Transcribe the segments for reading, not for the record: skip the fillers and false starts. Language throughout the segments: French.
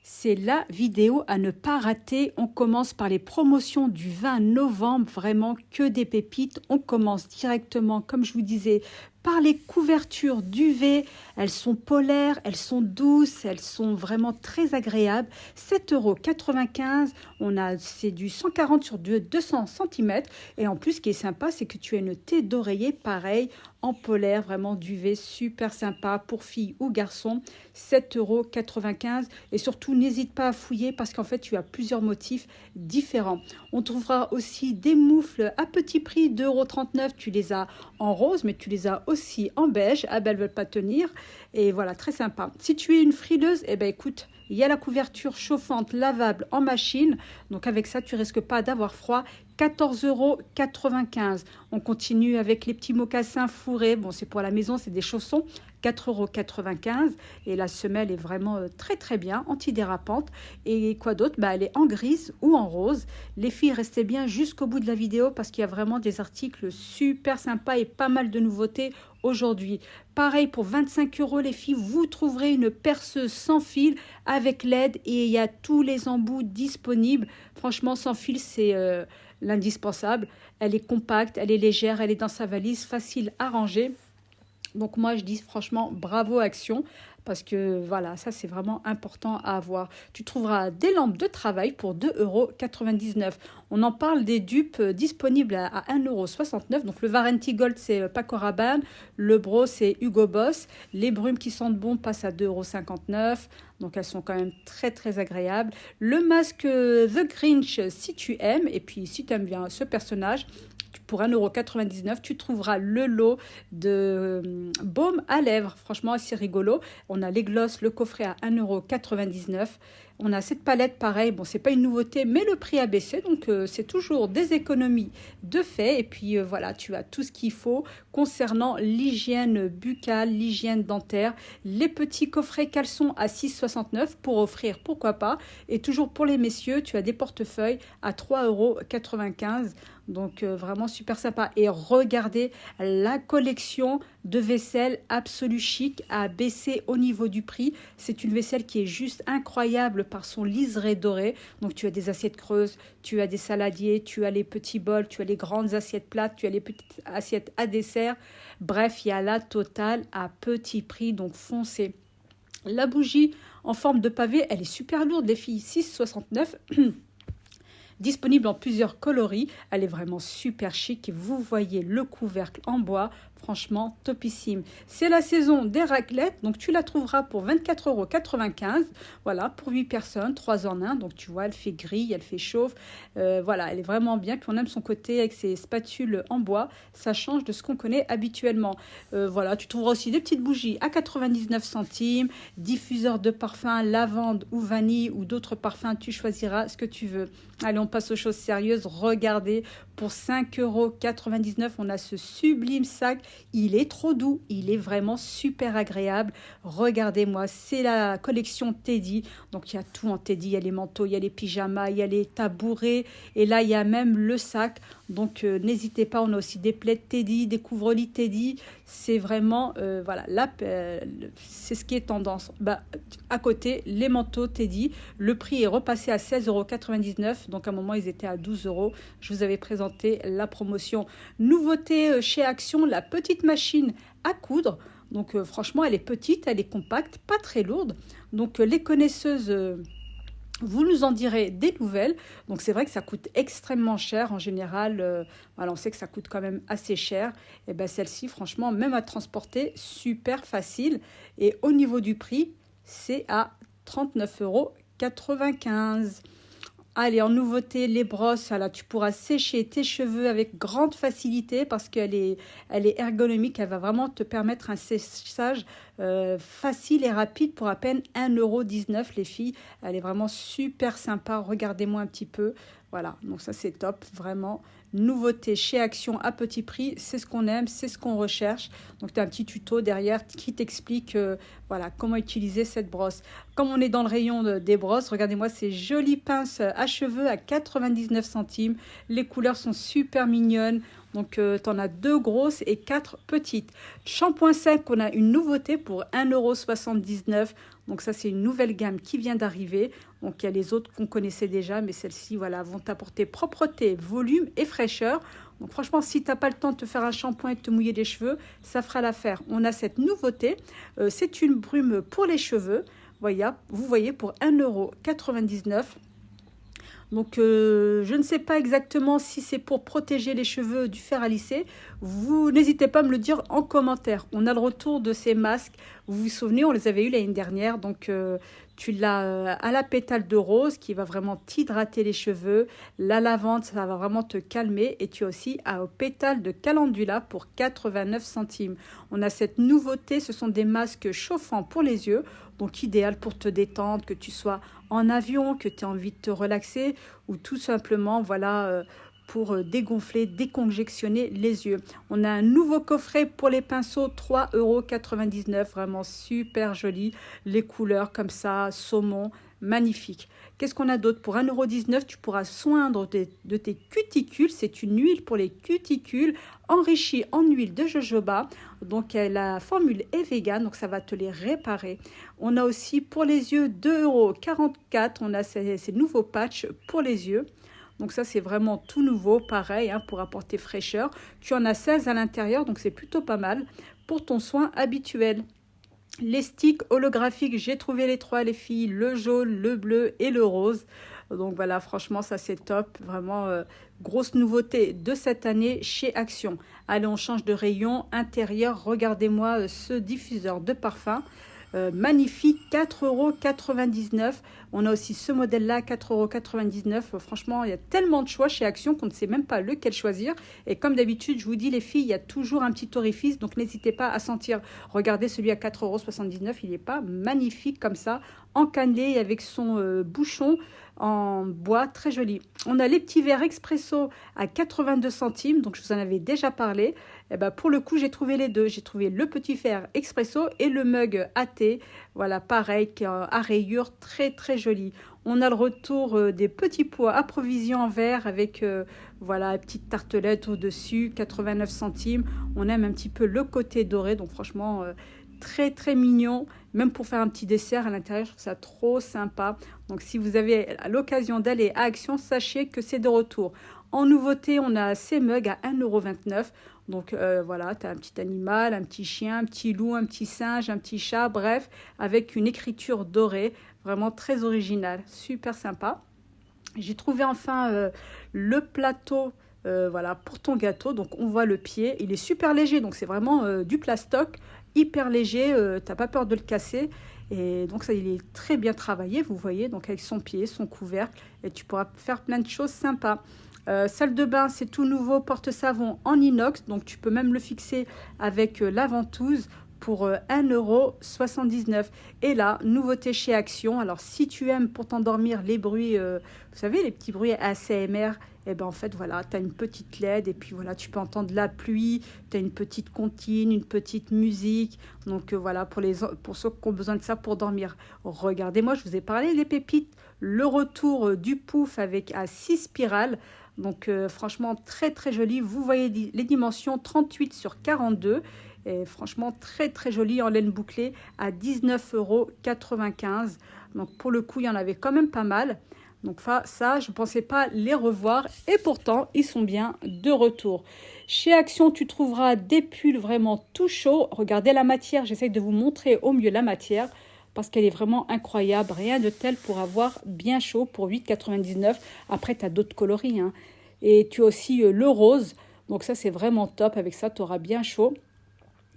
C'est la vidéo à ne pas rater. On commence par les promotions du 20 novembre, vraiment que des pépites. On commence directement, comme je vous disais, par les couvertures duvet. Elles sont polaires, elles sont douces, elles sont vraiment très agréables. 7,95 €. C'est du 140 sur 200 cm. Et en plus, ce qui est sympa, c'est que tu as une tête d'oreiller pareil en polaire, vraiment duvet, super sympa pour filles ou garçons. 7,95 €. Et surtout, n'hésite pas à fouiller parce qu'en fait, tu as plusieurs motifs différents. On trouvera aussi des moufles à petit prix, 2,39 €. Tu les as en rose, mais tu les as aussi en beige. Ah ben, elles ne veulent pas tenir. Et voilà, très sympa. Si tu es une frileuse, eh ben écoute, il y a la couverture chauffante lavable en machine. Donc avec ça, tu risques pas d'avoir froid. 14,95 €. On continue avec les petits mocassins fourrés. Bon, c'est pour la maison, c'est des chaussons. 4,95 € et la semelle est vraiment très très bien, antidérapante. Et quoi d'autre? Elle est en grise ou en rose. Les filles, restez bien jusqu'au bout de la vidéo parce qu'il y a vraiment des articles super sympas et pas mal de nouveautés aujourd'hui. Pareil pour 25 € les filles, vous trouverez une perceuse sans fil avec LED et il y a tous les embouts disponibles. Franchement, sans fil, c'est l'indispensable. Elle est compacte, elle est légère, elle est dans sa valise, facile à ranger. Donc moi, je dis franchement, bravo Action, parce que voilà, ça c'est vraiment important à avoir. Tu trouveras des lampes de travail pour 2,99 €. On en parle des dupes disponibles à 1,69 €. Donc le Varenti Gold, c'est Paco Rabanne. Le Bro, c'est Hugo Boss. Les brumes qui sentent bon passent à 2,59 €. Donc elles sont quand même très très agréables. Le masque The Grinch, si tu aimes, et puis si tu aimes bien ce personnage, pour 1,99 €, tu trouveras le lot de baume à lèvres. Franchement, assez rigolo. On a les glosses, le coffret à 1,99 €. On a cette palette, pareil. Bon, c'est pas une nouveauté, mais le prix a baissé. Donc, c'est toujours des économies de fait. Et puis, voilà, tu as tout ce qu'il faut concernant l'hygiène buccale, l'hygiène dentaire. Les petits coffrets caleçons à 6,69 € pour offrir, pourquoi pas. Et toujours pour les messieurs, tu as des portefeuilles à 3,95 €. Donc vraiment super sympa. Et regardez la collection de vaisselle Absolu Chic a baissé au niveau du prix. C'est une vaisselle qui est juste incroyable par son liseré doré. Donc tu as des assiettes creuses, tu as des saladiers, tu as les petits bols, tu as les grandes assiettes plates, tu as les petites assiettes à dessert. Bref, il y a la totale à petit prix, donc foncez. La bougie en forme de pavé, elle est super lourde les filles, 6,69 €. Disponible en plusieurs coloris, elle est vraiment super chic et vous voyez le couvercle en bois, franchement topissime. C'est la saison des raclettes, donc tu la trouveras pour 24,95 €. Voilà, pour 8 personnes, 3 en 1. Donc tu vois, elle fait grille, elle fait chauffe. Voilà, elle est vraiment bien. Puis on aime son côté avec ses spatules en bois. Ça change de ce qu'on connaît habituellement. Voilà, tu trouveras aussi des petites bougies à 99 centimes, diffuseur de parfum lavande ou vanille ou d'autres parfums, tu choisiras ce que tu veux. Allez, on passe aux choses sérieuses. Regardez, pour 5,99 €, on a ce sublime sac. Il est trop doux, il est vraiment super agréable. Regardez-moi, c'est la collection Teddy. Donc il y a tout en Teddy, il y a les manteaux, il y a les pyjamas, il y a les tabourets. Et là, il y a même le sac. Donc n'hésitez pas, on a aussi des plaids Teddy, des couvre-lits Teddy. C'est vraiment, voilà, là, c'est ce qui est tendance. À côté, les manteaux Teddy. Le prix est repassé à 16,99 €. Donc à un moment, ils étaient à 12 €. Je vous avais présenté la promotion. Nouveauté chez Action, la petite machine à coudre. Donc franchement, elle est petite, elle est compacte, pas très lourde. Donc les connaisseuses... vous nous en direz des nouvelles. Donc c'est vrai que ça coûte extrêmement cher en général. Voilà, on sait que ça coûte quand même assez cher. Et bien celle-ci, franchement, même à transporter, super facile. Et au niveau du prix, c'est à 39,95 €. Allez, en nouveauté, les brosses. Là, tu pourras sécher tes cheveux avec grande facilité parce qu'elle est ergonomique. Elle va vraiment te permettre un séchage facile et rapide pour à peine 1,19 € les filles. Elle est vraiment super sympa. Regardez-moi un petit peu. Voilà, donc ça c'est top, vraiment. Nouveauté chez Action à petit prix, c'est ce qu'on aime, c'est ce qu'on recherche. Donc tu as un petit tuto derrière qui t'explique voilà, comment utiliser cette brosse. Comme on est dans le rayon des brosses, regardez-moi ces jolies pinces à cheveux à 99 centimes. Les couleurs sont super mignonnes. Donc, tu en as 2 grosses et 4 petites. Shampoing sec, on a une nouveauté pour 1,79 €. Donc, ça, c'est une nouvelle gamme qui vient d'arriver. Donc, il y a les autres qu'on connaissait déjà, mais celles-ci, voilà, vont t'apporter propreté, volume et fraîcheur. Donc, franchement, si tu n'as pas le temps de te faire un shampoing et de te mouiller les cheveux, ça fera l'affaire. On a cette nouveauté. C'est une brume pour les cheveux. Vous voyez, pour 1,99 €. Donc, je ne sais pas exactement si c'est pour protéger les cheveux du fer à lisser. Vous n'hésitez pas à me le dire en commentaire. On a le retour de ces masques. Vous vous souvenez, on les avait eu l'année dernière. Donc, tu l'as à la pétale de rose qui va vraiment t'hydrater les cheveux. La lavande, ça va vraiment te calmer. Et tu as aussi au pétale de calendula pour 89 centimes. On a cette nouveauté. Ce sont des masques chauffants pour les yeux. Donc, idéal pour te détendre, que tu sois en avion, que tu as envie de te relaxer ou tout simplement, voilà, pour dégonfler, décongestionner les yeux. On a un nouveau coffret pour les pinceaux, 3,99 €, vraiment super joli. Les couleurs comme ça, saumon, magnifique. Qu'est-ce qu'on a d'autre? Pour 1,19 €, tu pourras soindre de tes cuticules. C'est une huile pour les cuticules enrichie en huile de jojoba. Donc, la formule est végane, donc ça va te les réparer. On a aussi pour les yeux 2,44 €. On a ces nouveaux patchs pour les yeux. Donc ça, c'est vraiment tout nouveau, pareil, hein, pour apporter fraîcheur. Tu en as 16 à l'intérieur, donc c'est plutôt pas mal pour ton soin habituel. Les sticks holographiques, j'ai trouvé les 3, les filles, le jaune, le bleu et le rose. Donc voilà, franchement, ça c'est top. Vraiment, grosse nouveauté de cette année chez Action. Allez, on change de rayon intérieur. Regardez-moi ce diffuseur de parfum. Magnifique, 4,99 €. On a aussi ce modèle-là, 4,99 €. Franchement, il y a tellement de choix chez Action qu'on ne sait même pas lequel choisir. Et comme d'habitude, je vous dis les filles, il y a toujours un petit orifice. Donc, n'hésitez pas à sentir. Regardez celui à 4,79 €. Il n'est pas magnifique comme ça, encannelé avec son bouchon en bois, très joli. On a les petits verres expresso à 82 centimes. Donc, je vous en avais déjà parlé. Et ben, pour le coup, j'ai trouvé les deux. J'ai trouvé le petit verre expresso et le mug à thé. Voilà, pareil, à rayures, très très joli. On a le retour des petits pots à provision en verre avec voilà, une petite tartelette au-dessus, 89 centimes. On aime un petit peu le côté doré, donc franchement, très très mignon. Même pour faire un petit dessert à l'intérieur, je trouve ça trop sympa. Donc si vous avez l'occasion d'aller à Action, sachez que c'est de retour. En nouveauté, on a ces mugs à 1,29 €. Donc voilà, tu as un petit animal, un petit chien, un petit loup, un petit singe, un petit chat, bref, avec une écriture dorée, vraiment très originale, super sympa. J'ai trouvé enfin le plateau voilà, pour ton gâteau. Donc on voit le pied, il est super léger, donc c'est vraiment du plastoc, hyper léger, tu n'as pas peur de le casser. Et donc ça, il est très bien travaillé, vous voyez, donc avec son pied, son couvercle, et tu pourras faire plein de choses sympas. Salle de bain, c'est tout nouveau, porte-savon en inox, donc tu peux même le fixer avec la ventouse pour 1,79 €. Et là, nouveauté chez Action. Alors, si tu aimes pour t'endormir les bruits, vous savez, les petits bruits ASMR, et ben en fait, voilà, tu as une petite LED et puis voilà, tu peux entendre la pluie, tu as une petite comptine, une petite musique. Donc voilà, pour ceux qui ont besoin de ça pour dormir. Regardez-moi, je vous ai parlé des pépites. Le retour du pouf avec à 6 spirales. Donc franchement, très très joli. Vous voyez les dimensions 38/42. Et franchement, très très joli en laine bouclée à 19,95 €. Donc pour le coup, il y en avait quand même pas mal. Donc ça, je ne pensais pas les revoir. Et pourtant, ils sont bien de retour. Chez Action, tu trouveras des pulls vraiment tout chauds. Regardez la matière. J'essaie de vous montrer au mieux la matière parce qu'elle est vraiment incroyable. Rien de tel pour avoir bien chaud pour 8,99 €. Après, tu as d'autres coloris, hein. Et tu as aussi le rose. Donc ça, c'est vraiment top. Avec ça, tu auras bien chaud.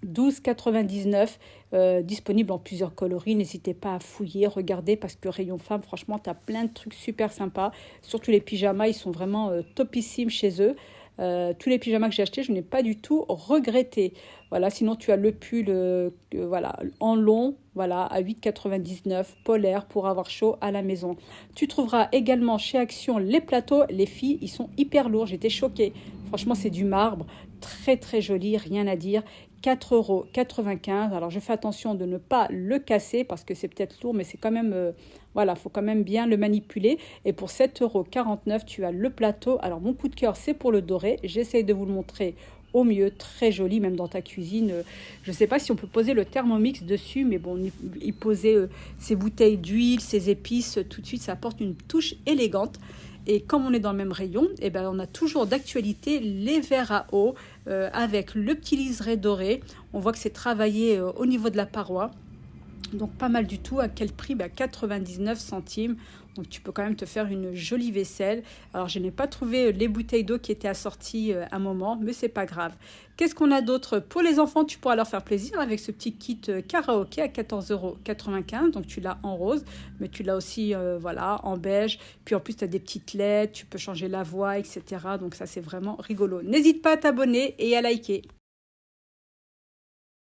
12,99 €, disponible en plusieurs coloris. N'hésitez pas à fouiller, regardez, parce que rayon femme, franchement, tu as plein de trucs super sympas. Surtout les pyjamas, ils sont vraiment topissimes chez eux. Tous les pyjamas que j'ai achetés, je n'ai pas du tout regretté. Voilà, sinon tu as le pull voilà, en long, voilà, à 8,99 polaire pour avoir chaud à la maison. Tu trouveras également chez Action les plateaux. Les filles, ils sont hyper lourds. J'étais choquée. Franchement, c'est du marbre. Très, très joli, rien à dire. 4,95 €. Alors, je fais attention de ne pas le casser parce que c'est peut-être lourd, mais c'est quand même... voilà, il faut quand même bien le manipuler. Et pour 7,49 €, tu as le plateau. Alors, mon coup de cœur, c'est pour le doré. J'essaye de vous le montrer au mieux, très joli, même dans ta cuisine. Je ne sais pas si on peut poser le Thermomix dessus, mais bon, y poser ses bouteilles d'huile, ses épices, tout de suite, ça apporte une touche élégante. Et comme on est dans le même rayon, eh ben, on a toujours d'actualité les verres à eau avec le petit liseré doré. On voit que c'est travaillé au niveau de la paroi. Donc pas mal du tout. À quel prix? 99 centimes. Donc tu peux quand même te faire une jolie vaisselle. Alors je n'ai pas trouvé les bouteilles d'eau qui étaient assorties à un moment, mais c'est pas grave. Qu'est-ce qu'on a d'autre pour les enfants? Tu pourras leur faire plaisir avec ce petit kit karaoké à 14,95 €. Donc tu l'as en rose, mais tu l'as aussi voilà, en beige. Puis en plus tu as des petites LED, tu peux changer la voix, etc. Donc ça c'est vraiment rigolo. N'hésite pas à t'abonner et à liker.